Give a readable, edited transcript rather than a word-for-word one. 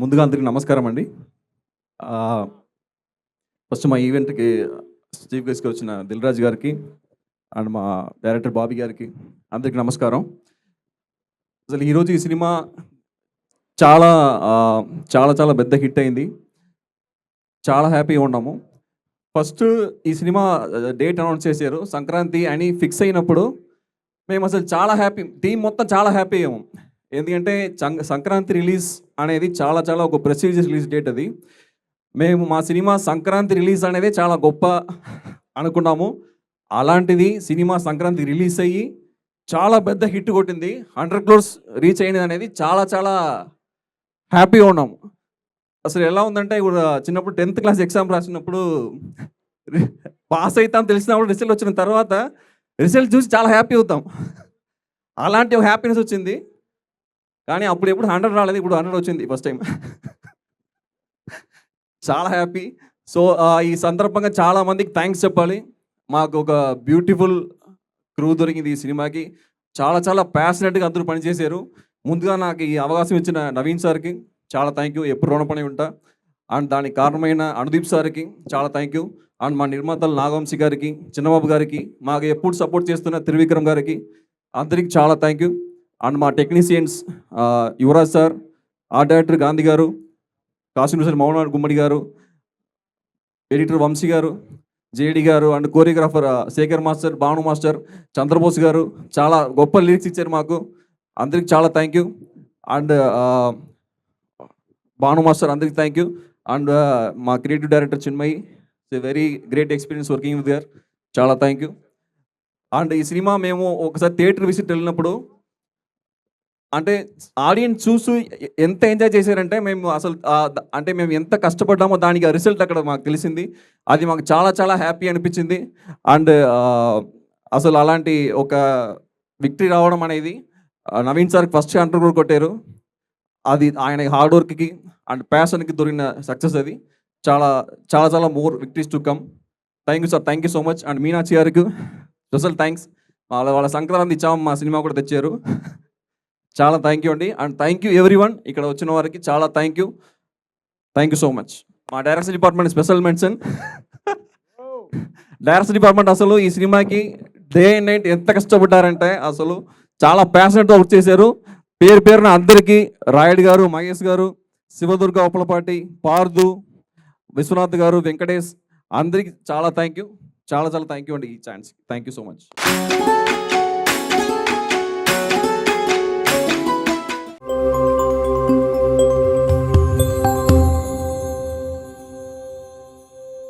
ముందుగా అందరికీ నమస్కారం అండి. ఫస్ట్ మా ఈవెంట్‌కి చీఫ్ గెస్ట్‌గా వచ్చిన దిల్ రాజు గారికి అండ్ మా డైరెక్టర్ బాబీ గారికి అందరికీ నమస్కారం. అసలు ఈరోజు ఈ సినిమా చాలా చాలా చాలా పెద్ద హిట్ అయింది. చాలా హ్యాపీగా ఉన్నాము. ఫస్ట్ ఈ సినిమా డేట్ అనౌన్స్ చేశారు సంక్రాంతి అని ఫిక్స్ అయినప్పుడు మేము అసలు చాలా హ్యాపీ, టీం మొత్తం చాలా హ్యాపీ అయ్యాము. ఎందుకంటే సంక్రాంతి రిలీజ్ అనేది చాలా చాలా ఒక ప్రెస్టీజియస్ రిలీజ్ డేట్ అది. మేము మా సినిమా సంక్రాంతి రిలీజ్ అనేది చాలా గొప్ప అనుకున్నాము. అలాంటిది సినిమా సంక్రాంతి రిలీజ్ అయ్యి చాలా పెద్ద హిట్ కొట్టింది. 100 crores రీచ్ అయినది అనేది చాలా చాలా హ్యాపీగా ఉన్నాము. అసలు ఎలా ఉందంటే ఇప్పుడు చిన్నప్పుడు 10th క్లాస్ ఎగ్జామ్ రాసినప్పుడు పాస్ అవుతాం తెలిసినప్పుడు రిజల్ట్ వచ్చిన తర్వాత రిజల్ట్ చూసి చాలా హ్యాపీ అవుతాం. అలాంటి ఒక హ్యాపీనెస్ వచ్చింది. కానీ అప్పుడు ఎప్పుడు 100 రాలేదు, ఇప్పుడు 100 వచ్చింది ఫస్ట్ టైం. చాలా హ్యాపీ. సో ఈ సందర్భంగా చాలామందికి థ్యాంక్స్ చెప్పాలి. మాకు ఒక బ్యూటిఫుల్ క్రూ దొరికింది ఈ సినిమాకి. చాలా చాలా ప్యాషనెట్గా అందరూ పనిచేశారు. ముందుగా నాకు ఈ అవకాశం ఇచ్చిన నవీన్ సార్కి చాలా థ్యాంక్ యూ, ఎప్పుడు రుణపడి ఉంటా. అండ్ దానికి కారణమైన అనుదీప్ సార్కి చాలా థ్యాంక్ యూ. అండ్ మా నిర్మాతలు నాగవంశీ గారికి, చిన్నబాబు గారికి, మాకు ఎప్పుడు సపోర్ట్ చేస్తున్న త్రివిక్రమ్ గారికి అందరికి చాలా థ్యాంక్ యూ. అండ్ మా technicians Yuvraj sir, art director Gandhi గారు, కాస్ట్యూమ్ మౌనార్ గుమ్మడి గారు, ఎడిటర్ వంశీ గారు, జేడి గారు, and choreographer Sekhar master, Bhanu master, Chandrabose గారు చాలా గొప్ప లిరిక్స్ ఇచ్చారు మాకు. అందరికి చాలా thank you. And Bhanu master అందరికి థ్యాంక్ యూ. అండ్ మా creative director Chinmayi, it's very great experience working with there, చాలా థ్యాంక్ యూ. అండ్ ఈ సినిమా మేము ఒకసారి థియేటర్ విజిట్ వెళ్ళినప్పుడు అంటే ఆడియన్స్ చూసి ఎంత ఎంజాయ్ చేశారంటే మేము అసలు అంటే మేము ఎంత కష్టపడ్డామో దానికి ఆ రిజల్ట్ అక్కడ మాకు తెలిసింది. అది మాకు చాలా చాలా హ్యాపీ అనిపించింది. అండ్ అసలు అలాంటి ఒక విక్టరీ రావడం అనేది నవీన్ సార్కి ఫస్ట్ 100 crore కొట్టారు. అది ఆయన హార్డ్ వర్క్కి అండ్ ప్యాషన్కి దొరికిన సక్సెస్. అది చాలా చాలా చాలా more victories to come. Thank you sir, thank you so much. And Meenakshi గారికి స్పెషల్ థ్యాంక్స్. వాళ్ళ సంక్రాంతి ఇచ్చాము, మా సినిమా కూడా తెచ్చారు. చాలా థ్యాంక్ యూ అండి. And thank you everyone, ఇక్కడ వచ్చిన వారికి చాలా thank you. Thank you so much. మా direction department special mention. Direction department అసలు ఈ సినిమాకి డే అండ్ నైట్ ఎంత కష్టపడ్డారంటే అసలు చాలా ప్యాషనెట్గా వర్క్ చేశారు. పేరున అందరికీ రాయుడు గారు, మహేష్ గారు, శివదుర్గ ఉప్పలపాటి, పార్దు, విశ్వనాథ్ గారు, వెంకటేష్ అందరికీ చాలా థ్యాంక్ యూ. చాలా చాలా థ్యాంక్ యూ అండి ఈ chance. Thank you so much.